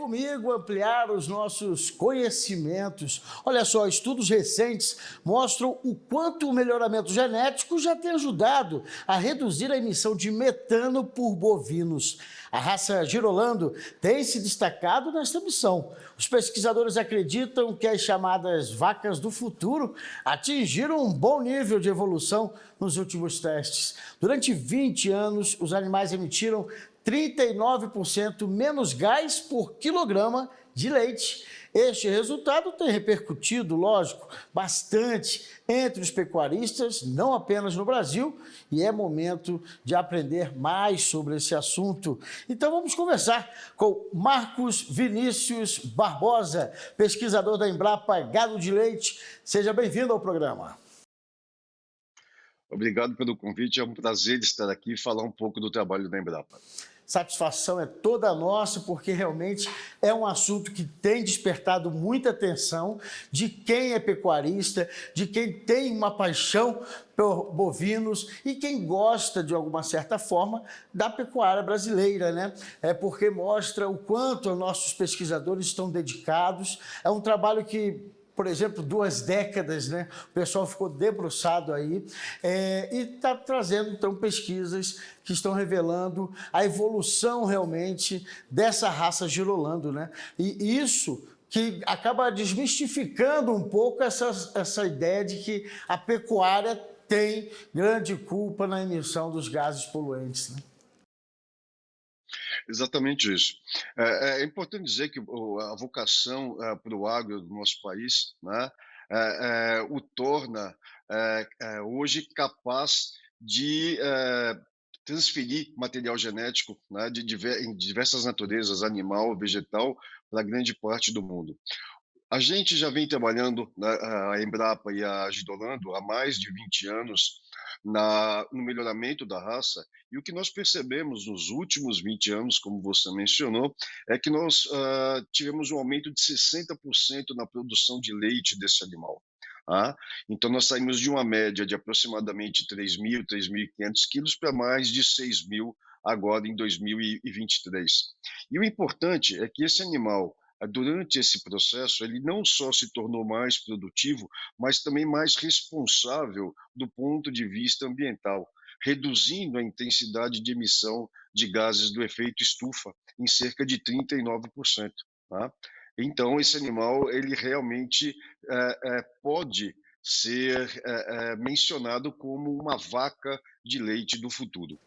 comigo ampliar os nossos conhecimentos. Olha só, estudos recentes mostram o quanto o melhoramento genético já tem ajudado a reduzir a emissão de metano por bovinos. A raça Girolando tem se destacado nesta missão. Os pesquisadores acreditam que as chamadas vacas do futuro atingiram um bom nível de evolução nos últimos testes. Durante 20 anos, os animais emitiram 39% menos gás por quilograma de leite. Este resultado tem repercutido, lógico, bastante entre os pecuaristas, não apenas no Brasil, e é momento de aprender mais sobre esse assunto. Então vamos conversar com Marcos Vinícius Barbosa, pesquisador da Embrapa Gado de Leite. Seja bem-vindo ao programa. Obrigado pelo convite, é um prazer estar aqui e falar um pouco do trabalho da Embrapa. Satisfação é toda nossa, porque realmente é um assunto que tem despertado muita atenção de quem é pecuarista, de quem tem uma paixão por bovinos e quem gosta, de alguma certa forma, da pecuária brasileira, né? É porque mostra o quanto os nossos pesquisadores estão dedicados. É um trabalho que, por exemplo, 2 décadas, né? O pessoal ficou debruçado aí e está trazendo, então, pesquisas que estão revelando a evolução, realmente, dessa raça Girolando, né? E isso que acaba desmistificando um pouco essa ideia de que a pecuária tem grande culpa na emissão dos gases poluentes, né? Exatamente isso. É importante dizer que a vocação para o agro do nosso país, né, o torna hoje capaz de transferir material genético, né, em diversas naturezas, animal, vegetal, para grande parte do mundo. A gente já vem trabalhando, né, a Embrapa e a Girolando há mais de 20 anos no melhoramento da raça, e o que nós percebemos nos últimos 20 anos, como você mencionou, é que nós tivemos um aumento de 60% na produção de leite desse animal. Tá? Então, nós saímos de uma média de aproximadamente 3.000, 3.500 quilos para mais de 6.000 agora em 2023. E o importante é que esse animal, durante esse processo, ele não só se tornou mais produtivo, mas também mais responsável do ponto de vista ambiental, reduzindo a intensidade de emissão de gases do efeito estufa em cerca de 39%. Tá? Então, esse animal, ele realmente pode ser mencionado como uma vaca de leite do futuro.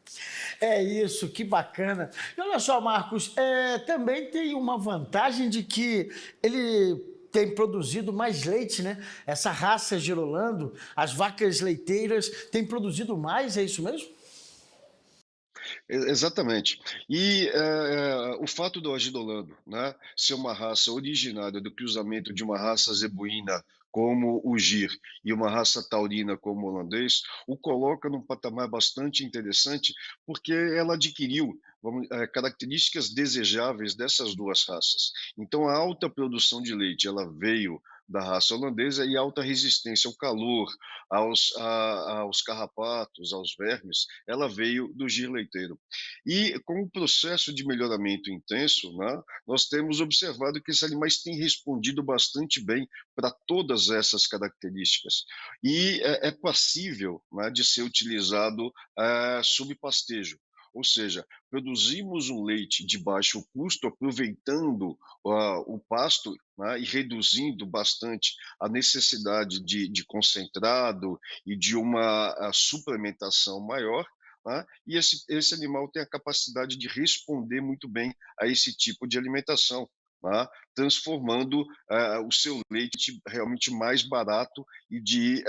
É isso, que bacana. E olha só, Marcos, também tem uma vantagem de que ele tem produzido mais leite, né? Essa raça Girolando, as vacas leiteiras, têm produzido mais, é isso mesmo? Exatamente. E o fato do Agidolando, né, ser uma raça originária do cruzamento de uma raça zebuína como o Gir e uma raça taurina como o holandês, o coloca num patamar bastante interessante, porque ela adquiriu características desejáveis dessas 2 raças. Então, a alta produção de leite, ela veio da raça holandesa, e alta resistência ao calor, aos carrapatos, aos vermes, ela veio do Gir leiteiro. E com o processo de melhoramento intenso, né, nós temos observado que esses animais têm respondido bastante bem para todas essas características. E é passível, né, de ser utilizado sob pastejo. Ou seja, produzimos um leite de baixo custo, aproveitando o pasto, né, e reduzindo bastante a necessidade de concentrado e de uma suplementação maior, né, e esse animal tem a capacidade de responder muito bem a esse tipo de alimentação, né, transformando o seu leite realmente mais barato e de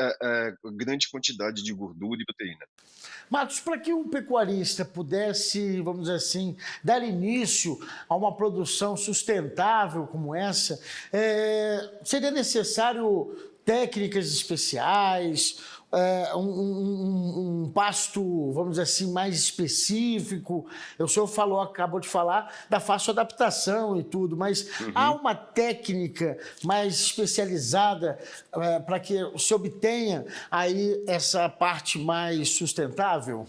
grande quantidade de gordura e proteína. Marcos, para que um pecuarista pudesse, vamos dizer assim, dar início a uma produção sustentável como essa, seria necessário técnicas especiais, um pasto, vamos dizer assim, mais específico. O senhor acabou de falar da fácil adaptação e tudo, mas há uma técnica mais especializada para que se obtenha aí essa parte mais sustentável?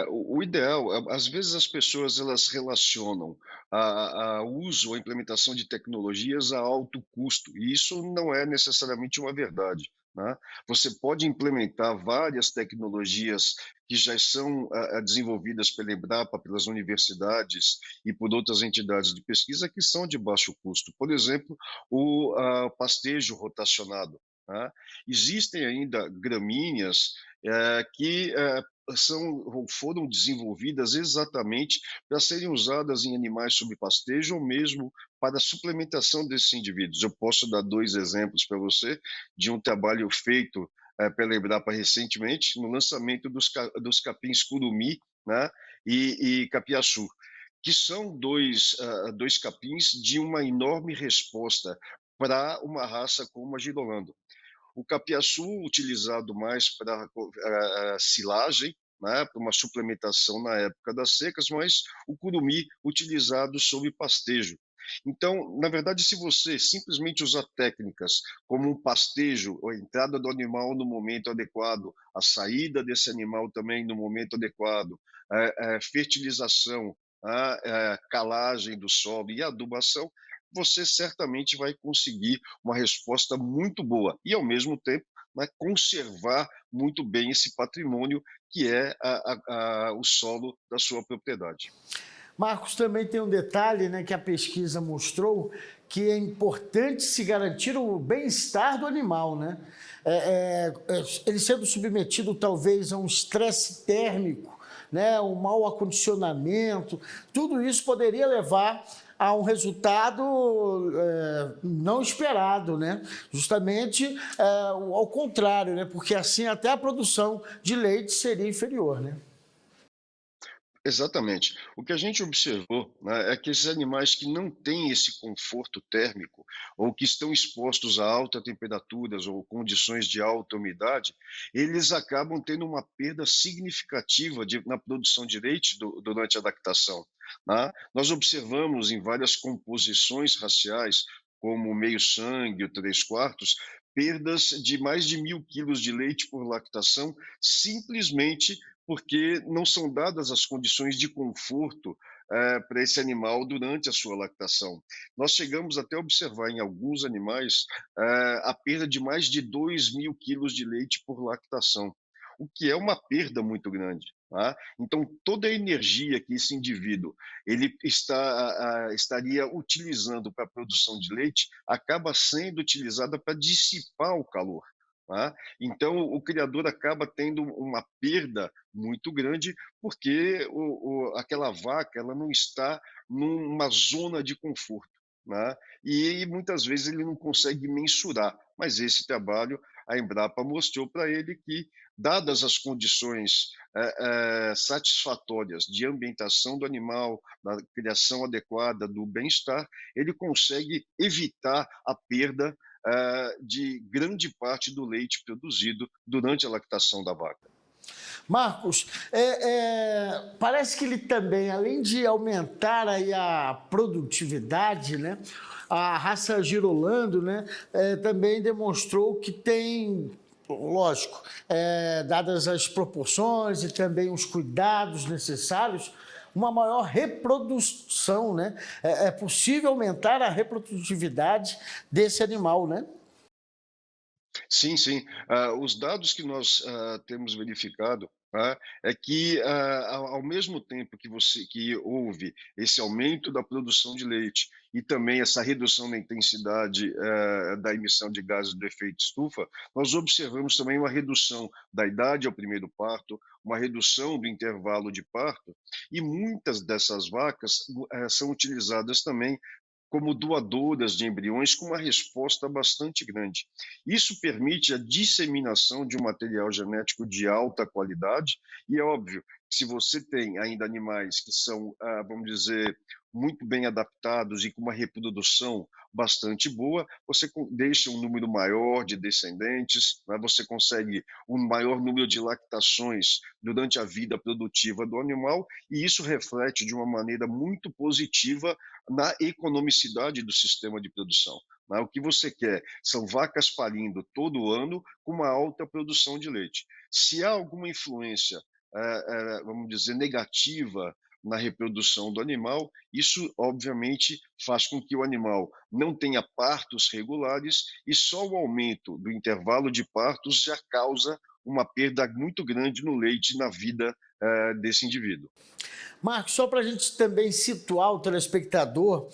O ideal, às vezes as pessoas elas relacionam a uso ou a implementação de tecnologias a alto custo, e isso não é necessariamente uma verdade, né. Você pode implementar várias tecnologias que já são, desenvolvidas pela Embrapa, pelas universidades e por outras entidades de pesquisa que são de baixo custo. Por exemplo, o pastejo rotacionado, né. Existem ainda gramíneas, que, são ou foram desenvolvidas exatamente para serem usadas em animais sob pastejo ou mesmo para a suplementação desses indivíduos. Eu posso dar 2 exemplos para você de um trabalho feito, pela Embrapa recentemente, no lançamento dos capins curumi, né, e capiaçu, que são 2 capins de uma enorme resposta para uma raça como a girolando. O capiaçu utilizado mais para silagem, né, para uma suplementação na época das secas, mas o curumi utilizado sob pastejo. Então, na verdade, se você simplesmente usar técnicas como um pastejo, ou a entrada do animal no momento adequado, a saída desse animal também no momento adequado, fertilização, calagem do solo e adubação, você certamente vai conseguir uma resposta muito boa e, ao mesmo tempo, né, conservar muito bem esse patrimônio que é o solo da sua propriedade. Marcos, também tem um detalhe, né, que a pesquisa mostrou, que é importante se garantir o bem-estar do animal, né? Ele sendo submetido talvez a um estresse térmico, né, um mau acondicionamento, tudo isso poderia levar a um resultado não esperado, né? Justamente ao contrário, né? Porque assim até a produção de leite seria inferior, né? Exatamente. O que a gente observou, né, é que esses animais que não têm esse conforto térmico ou que estão expostos a altas temperaturas ou condições de alta umidade, eles acabam tendo uma perda significativa na produção de leite durante a lactação, né. Nós observamos em várias composições raciais, como o meio-sangue, o 3/4, perdas de mais de 1.000 quilos de leite por lactação, simplesmente porque não são dadas as condições de conforto para esse animal durante a sua lactação. Nós chegamos até a observar em alguns animais a perda de mais de 2.000 quilos de leite por lactação, o que é uma perda muito grande. Tá? Então, toda a energia que esse indivíduo estaria utilizando para a produção de leite acaba sendo utilizada para dissipar o calor. Tá? Então, o criador acaba tendo uma perda muito grande, porque aquela vaca ela não está numa zona de conforto, né? E muitas vezes ele não consegue mensurar, mas esse trabalho a Embrapa mostrou para ele que, dadas as condições satisfatórias de ambientação do animal, da criação adequada, do bem-estar, ele consegue evitar a perda de grande parte do leite produzido durante a lactação da vaca. Marcos, parece que ele também, além de aumentar aí a produtividade, né, a raça Girolando, né, também demonstrou que tem, lógico, dadas as proporções e também os cuidados necessários, uma maior reprodução, né? É possível aumentar a reprodutividade desse animal, né? Sim, sim. Os dados que nós temos verificado, é que ao mesmo tempo que houve esse aumento da produção de leite e também essa redução da intensidade da emissão de gases do efeito estufa, nós observamos também uma redução da idade ao primeiro parto, uma redução do intervalo de parto, e muitas dessas vacas são utilizadas também como doadoras de embriões com uma resposta bastante grande. Isso permite a disseminação de um material genético de alta qualidade e é óbvio que se você tem ainda animais que são, vamos dizer, muito bem adaptados e com uma reprodução bastante boa, você deixa um número maior de descendentes, né? Você consegue um maior número de lactações durante a vida produtiva do animal e isso reflete de uma maneira muito positiva na economicidade do sistema de produção, né. O que você quer são vacas parindo todo ano com uma alta produção de leite. Se há alguma influência vamos dizer, negativa na reprodução do animal. Isso, obviamente, faz com que o animal não tenha partos regulares e só o aumento do intervalo de partos já causa uma perda muito grande no leite na vida desse indivíduo. Marcos, só para a gente também situar o telespectador,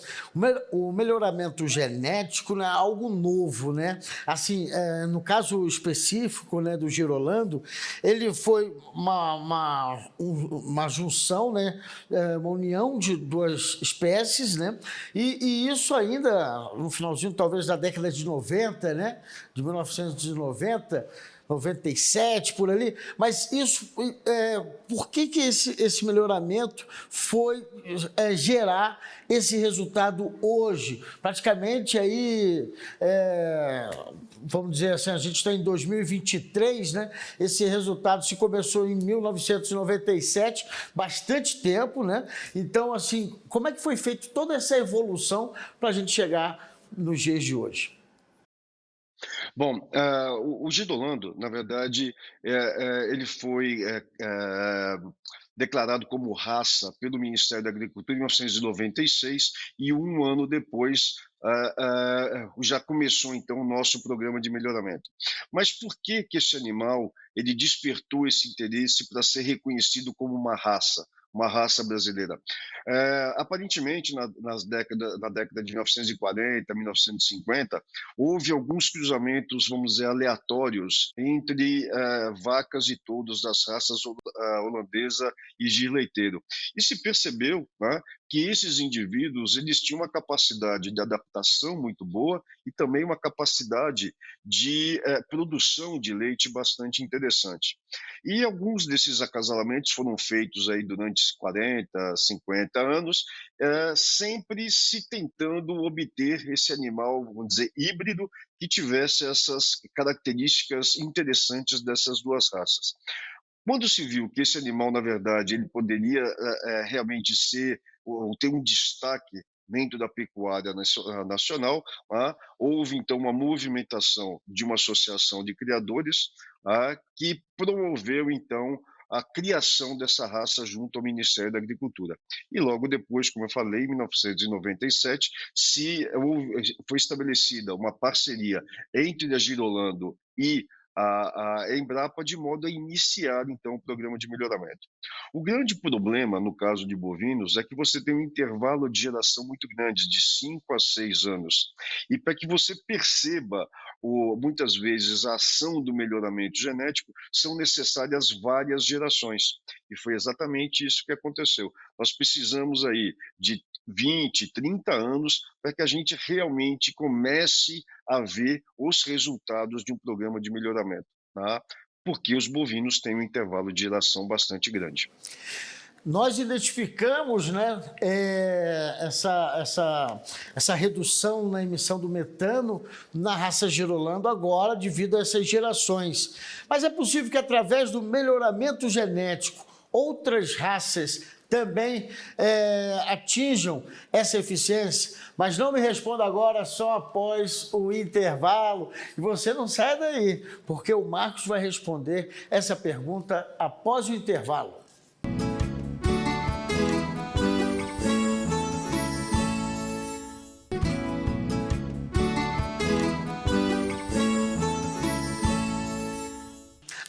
o melhoramento genético não é algo novo, né? Assim, no caso específico, né, do Girolando, ele foi uma junção, né, uma união de duas espécies, né? E isso ainda no finalzinho, talvez, da década de 90, né? De 1990. 97, por ali, mas isso, por que esse melhoramento foi gerar esse resultado hoje? Praticamente aí, vamos dizer assim, a gente está em 2023, né? Esse resultado se começou em 1997, bastante tempo, né? Então, assim, como é que foi feita toda essa evolução para a gente chegar nos dias de hoje? Bom, o Gidolando, na verdade, ele foi declarado como raça pelo Ministério da Agricultura em 1996 e um ano depois já começou então o nosso programa de melhoramento. Mas por que que esse animal ele despertou esse interesse para ser reconhecido como uma raça brasileira? Aparentemente, na década de 1940, 1950, houve alguns cruzamentos, vamos dizer, aleatórios entre vacas e touros das raças holandesa e gir leiteiro. E se percebeu, né, que esses indivíduos eles tinham uma capacidade de adaptação muito boa e também uma capacidade de produção de leite bastante interessante. E alguns desses acasalamentos foram feitos aí durante 40, 50 anos, sempre se tentando obter esse animal, vamos dizer, híbrido, que tivesse essas características interessantes dessas duas raças. Quando se viu que esse animal, na verdade, ele poderia realmente ser ou ter um destaque dentro da pecuária nacional, houve então uma movimentação de uma associação de criadores que promoveu então a criação dessa raça junto ao Ministério da Agricultura. E logo depois, como eu falei, em 1997, foi estabelecida uma parceria entre a Girolando e a Embrapa, de modo a iniciar, então, o programa de melhoramento. O grande problema, no caso de bovinos, é que você tem um intervalo de geração muito grande, de 5 a 6 anos. E para que você perceba, muitas vezes, a ação do melhoramento genético, são necessárias várias gerações. E foi exatamente isso que aconteceu. Nós precisamos aí de 20, 30 anos para que a gente realmente comece a ver os resultados de um programa de melhoramento, tá? Porque os bovinos têm um intervalo de geração bastante grande. Nós identificamos, né, essa redução na emissão do metano na raça Girolando agora devido a essas gerações. Mas é possível que através do melhoramento genético outras raças também atinjam essa eficiência? Mas não me responda agora, só após o intervalo. E você não sai daí, porque o Marcos vai responder essa pergunta após o intervalo.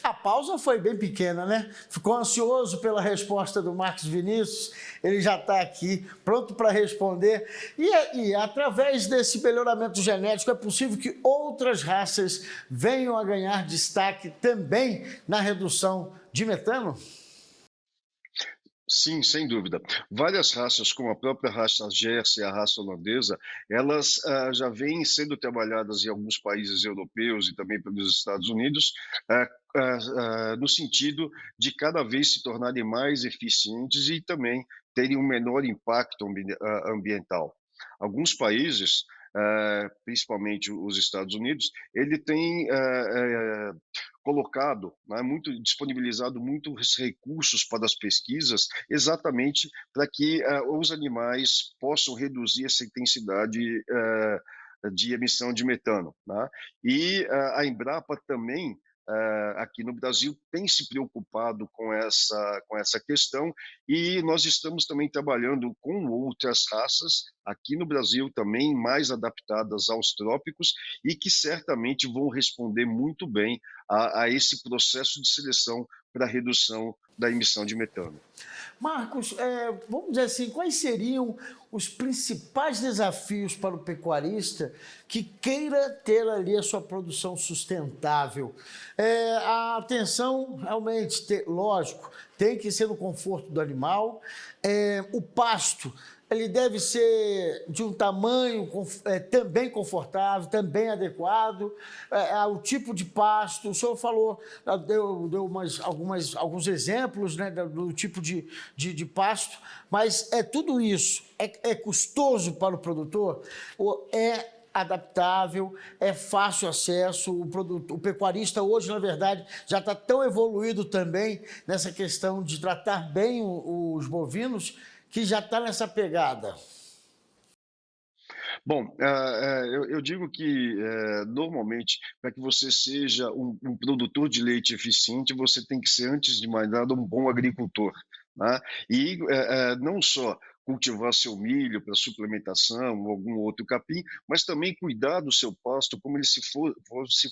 A pausa foi bem pequena, né? Ficou ansioso pela resposta do Marcos Vinícius, ele já está aqui, pronto para responder. E através desse melhoramento genético, é possível que outras raças venham a ganhar destaque também na redução de metano? Sim, sem dúvida. Várias raças, como a própria raça Jersey, a raça holandesa, elas já vêm sendo trabalhadas em alguns países europeus e também pelos Estados Unidos, no sentido de cada vez se tornarem mais eficientes e também terem um menor impacto ambiental. Alguns países, principalmente os Estados Unidos, ele tem colocado, né, disponibilizado muitos recursos para as pesquisas, exatamente para que os animais possam reduzir essa intensidade de emissão de metano, né? E a Embrapa também aqui no Brasil tem se preocupado com essa questão, e nós estamos também trabalhando com outras raças aqui no Brasil também mais adaptadas aos trópicos e que certamente vão responder muito bem a esse processo de seleção para redução da emissão de metano. Marcos, vamos dizer assim, quais seriam os principais desafios para o pecuarista que queira ter ali a sua produção sustentável? A atenção, realmente, lógico, tem que ser no conforto do animal. O pasto, ele deve ser de um tamanho também confortável, também adequado, ao tipo de pasto. O senhor falou, deu alguns exemplos, né, do tipo de pasto, mas tudo isso é custoso para o produtor? Ou é adaptável, é fácil acesso, o pecuarista hoje, na verdade, já está tão evoluído também nessa questão de tratar bem os bovinos, que já está nessa pegada? Bom, eu digo que, normalmente, para que você seja um produtor de leite eficiente, você tem que ser, antes de mais nada, um bom agricultor, né. E, não só cultivar seu milho para suplementação ou algum outro capim, mas também cuidar do seu pasto como ele se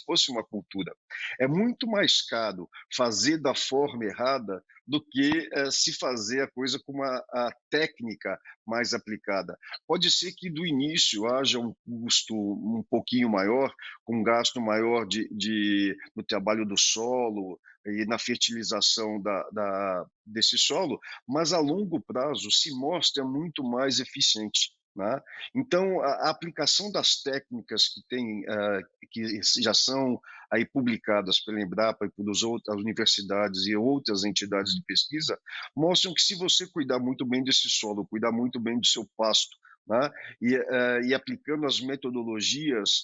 fosse uma cultura. É muito mais caro fazer da forma errada do que, se fazer a coisa com a técnica mais aplicada. Pode ser que do início haja um custo um pouquinho maior, com um gasto maior no trabalho do solo e na fertilização desse solo, mas a longo prazo se mostra muito mais eficiente, né. Então a aplicação das técnicas que já são aí publicadas pela Embrapa e pelas outras universidades e outras entidades de pesquisa, mostram que se você cuidar muito bem desse solo, cuidar muito bem do seu pasto, né, e aplicando as metodologias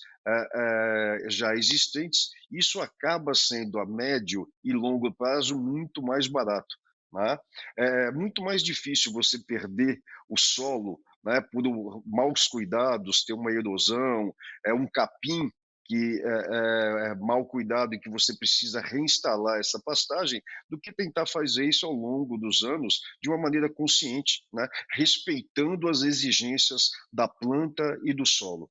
já existentes, isso acaba sendo a médio e longo prazo muito mais barato, né. É muito mais difícil você perder o solo, né, por maus cuidados, ter uma erosão, um capim que é mal cuidado e que você precisa reinstalar essa pastagem, do que tentar fazer isso ao longo dos anos de uma maneira consciente, né, respeitando as exigências da planta e do solo.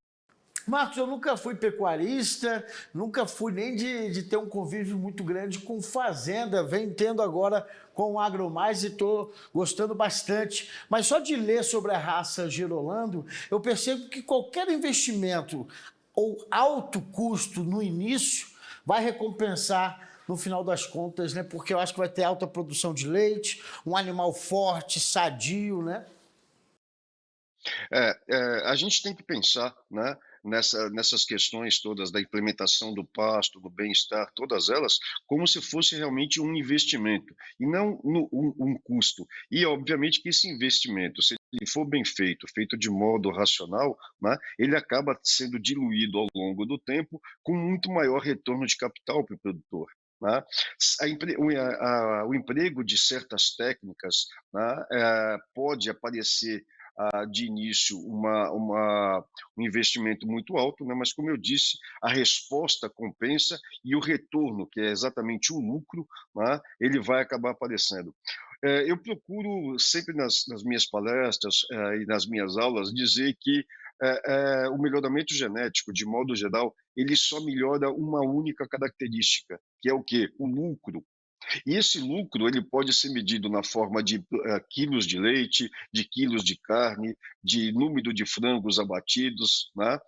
Marcos, eu nunca fui pecuarista, nunca fui nem de ter um convívio muito grande com fazenda, venho tendo agora com o AgroMais e estou gostando bastante. Mas só de ler sobre a raça Girolando, eu percebo que qualquer investimento ou alto custo no início vai recompensar no final das contas, né? Porque eu acho que vai ter alta produção de leite, um animal forte, sadio, né? A gente tem que pensar, né, nessas questões todas da implementação do pasto, do bem-estar, todas elas, como se fosse realmente um investimento e não um custo. E obviamente que esse investimento, se ele for bem feito, feito de modo racional, né, ele acaba sendo diluído ao longo do tempo com muito maior retorno de capital para o produtor, né. O emprego de certas técnicas, né, pode aparecer de início um investimento muito alto, né, mas como eu disse, a resposta compensa e o retorno, que é exatamente o lucro, né, ele vai acabar aparecendo. Eu procuro sempre nas minhas palestras e nas minhas aulas dizer que o melhoramento genético, de modo geral, ele só melhora uma única característica, que é o quê? O lucro. E esse lucro ele pode ser medido na forma de quilos de leite, de quilos de carne, de número de frangos abatidos, né.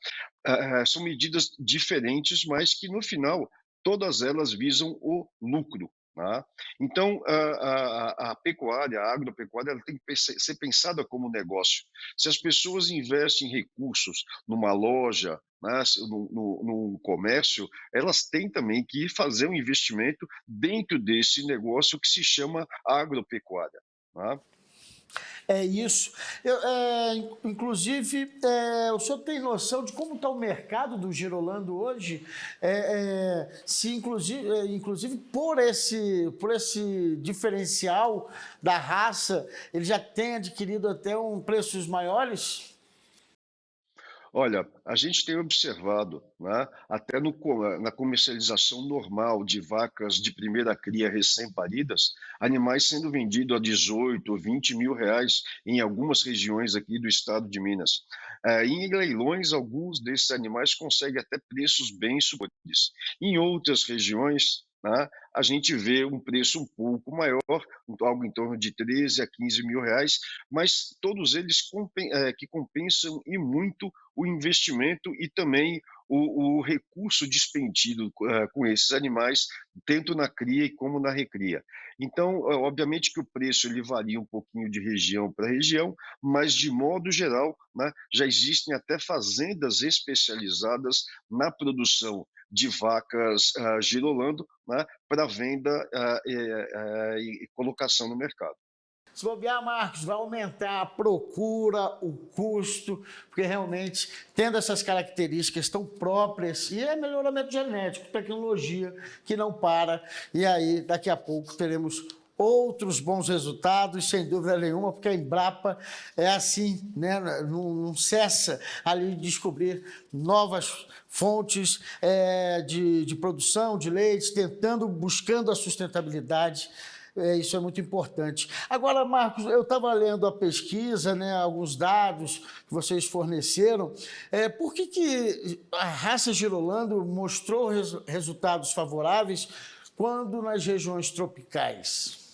São medidas diferentes, mas que no final todas elas visam o lucro, né. Então a pecuária, a agropecuária, ela tem que ser pensada como negócio. Se as pessoas investem recursos numa loja, né, num comércio, elas têm também que fazer um investimento dentro desse negócio que se chama agropecuária, né. É isso. Inclusive, o senhor tem noção de como está o mercado do Girolando hoje? Se inclusive por esse diferencial da raça, ele já tem adquirido até preços maiores? Olha, a gente tem observado, né, até na comercialização normal de vacas de primeira cria recém-paridas, animais sendo vendidos a 18 ou 20 mil reais em algumas regiões aqui do estado de Minas. Em leilões, alguns desses animais conseguem até preços bem superiores. Em outras regiões, né, a gente vê um preço um pouco maior, algo em torno de 13 a 15 mil reais, mas todos eles que compensam e muito o investimento e também o recurso despendido com esses animais, tanto na cria e como na recria. Então, obviamente que o preço ele varia um pouquinho de região para região, mas de modo geral, né, já existem até fazendas especializadas na produção de vacas girolando, né, para venda e colocação no mercado. Se bobear, Marcos, vai aumentar a procura, o custo, porque realmente, tendo essas características tão próprias, e é melhoramento genético, tecnologia que não para, e aí daqui a pouco teremos outros bons resultados, sem dúvida nenhuma, porque a Embrapa é assim, né? Não cessa ali de descobrir novas fontes de produção de leite, buscando a sustentabilidade. Isso é muito importante. Agora, Marcos, eu estava lendo a pesquisa, né, alguns dados que vocês forneceram. Por que a raça Girolando mostrou resultados favoráveis quando nas regiões tropicais?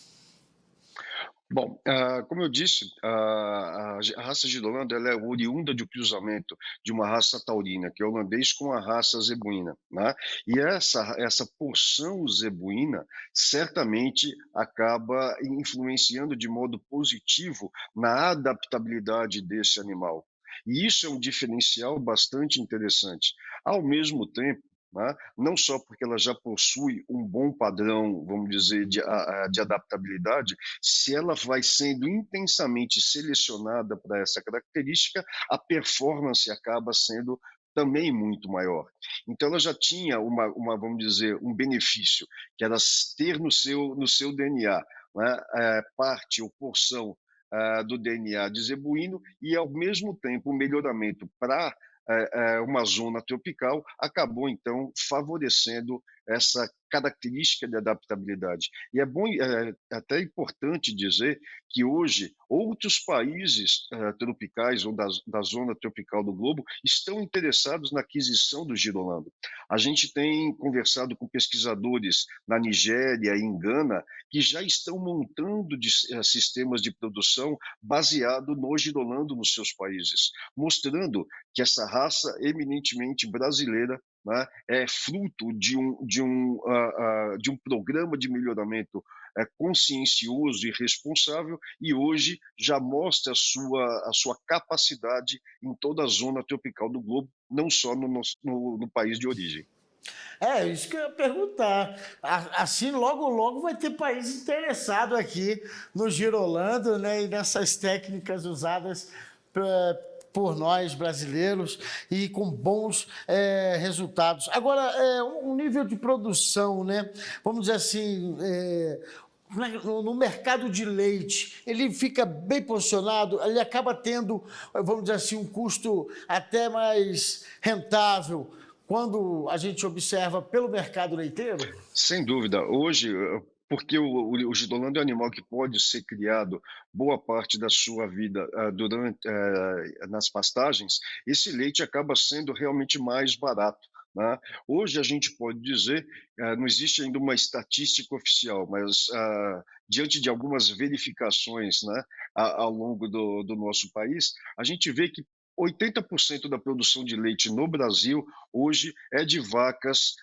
Bom, como eu disse, a raça de Holanda ela é oriunda de um cruzamento de uma raça taurina, que é holandês, com a raça zebuína, né? E essa porção zebuína certamente acaba influenciando de modo positivo na adaptabilidade desse animal. E isso é um diferencial bastante interessante. Ao mesmo tempo, né, não só porque ela já possui um bom padrão, vamos dizer, de adaptabilidade, se ela vai sendo intensamente selecionada para essa característica, a performance acaba sendo também muito maior. Então ela já tinha vamos dizer, um benefício, que era ter no seu DNA, né, parte ou porção do DNA de zebuíno e, ao mesmo tempo, o melhoramento para uma zona tropical acabou, então, favorecendo essa característica de adaptabilidade. E é bom, até importante dizer que hoje outros países tropicais ou da zona tropical do globo estão interessados na aquisição do girolando. A gente tem conversado com pesquisadores na Nigéria e em Gana que já estão montando sistemas de produção baseado no girolando nos seus países, mostrando que essa raça eminentemente brasileira, né, é fruto de um programa de melhoramento consciencioso e responsável, e hoje já mostra a sua capacidade em toda a zona tropical do globo, não só no país de origem. Isso que eu ia perguntar. Assim, logo, logo vai ter país interessado aqui no Girolando, né, e nessas técnicas usadas por nós brasileiros e com bons resultados. Agora, um nível de produção, né? Vamos dizer assim, no mercado de leite, ele fica bem posicionado, ele acaba tendo, vamos dizer assim, um custo até mais rentável quando a gente observa pelo mercado leiteiro? Sem dúvida. Hoje, porque o gidolando é um animal que pode ser criado boa parte da sua vida nas pastagens, esse leite acaba sendo realmente mais barato, né. Hoje a gente pode dizer, não existe ainda uma estatística oficial, mas, diante de algumas verificações, né, ao longo do nosso país, a gente vê que 80% da produção de leite no Brasil hoje é de vacas,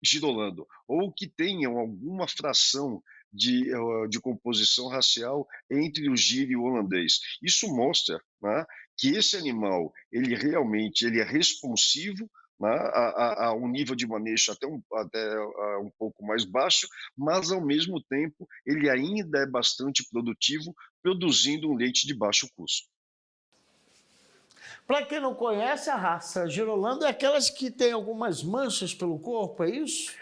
girolando, ou que tenham alguma fração de composição racial entre o giro e o holandês. Isso mostra, né, que esse animal ele realmente é responsivo, né, a um nível de manejo até um pouco mais baixo, mas ao mesmo tempo ele ainda é bastante produtivo, produzindo um leite de baixo custo. Para quem não conhece, a raça Girolando é aquelas que têm algumas manchas pelo corpo, é isso?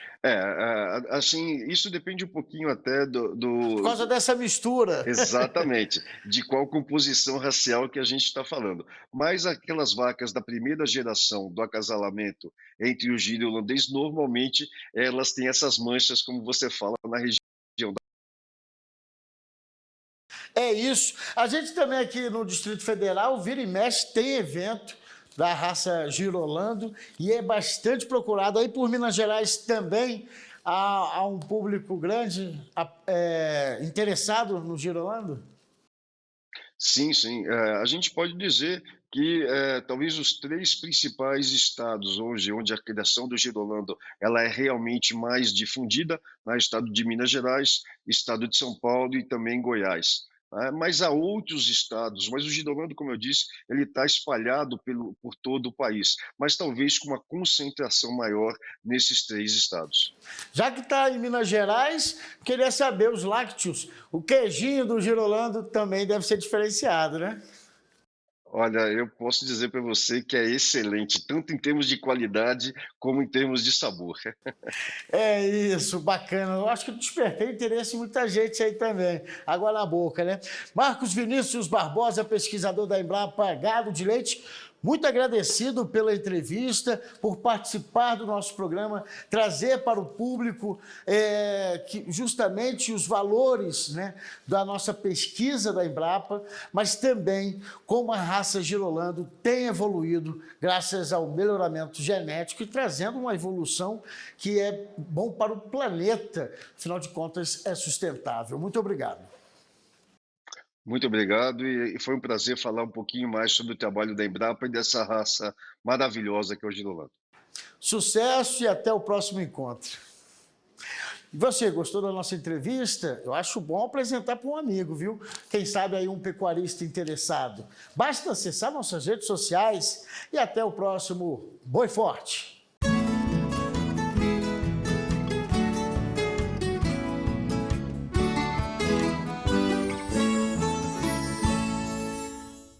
Assim, isso depende um pouquinho até Por causa dessa mistura. exatamente, de qual composição racial que a gente está falando. Mas aquelas vacas da primeira geração do acasalamento entre o giro e o holandês, normalmente elas têm essas manchas, como você fala, na região. É isso. A gente também aqui no Distrito Federal, vira e mexe, tem evento da raça Girolando e é bastante procurado. Aí por Minas Gerais também há um público grande interessado no Girolando? Sim, sim. A gente pode dizer que talvez os três principais estados hoje, onde a criação do girolando ela é realmente mais difundida, né? Estado de Minas Gerais, estado de São Paulo e também Goiás. Mas há outros estados, mas o girolando, como eu disse, ele está espalhado por todo o país, mas talvez com uma concentração maior nesses três estados. Já que está em Minas Gerais, queria saber os lácteos. O queijinho do Girolando também deve ser diferenciado, né? Olha, eu posso dizer para você que é excelente, tanto em termos de qualidade como em termos de sabor. É isso, bacana. Eu acho que despertei interesse em muita gente aí também. Água na boca, né? Marcos Vinícius Barbosa, pesquisador da Embrapa Gado de Leite, muito agradecido pela entrevista, por participar do nosso programa, trazer para o público justamente os valores, né, da nossa pesquisa da Embrapa, mas também como a raça Girolando tem evoluído graças ao melhoramento genético e trazendo uma evolução que é bom para o planeta, afinal de contas é sustentável. Muito obrigado. Muito obrigado e foi um prazer falar um pouquinho mais sobre o trabalho da Embrapa e dessa raça maravilhosa que é o girolando. Sucesso e até o próximo encontro. E você, gostou da nossa entrevista? Eu acho bom apresentar para um amigo, viu? Quem sabe aí um pecuarista interessado. Basta acessar nossas redes sociais e até o próximo Boi Forte.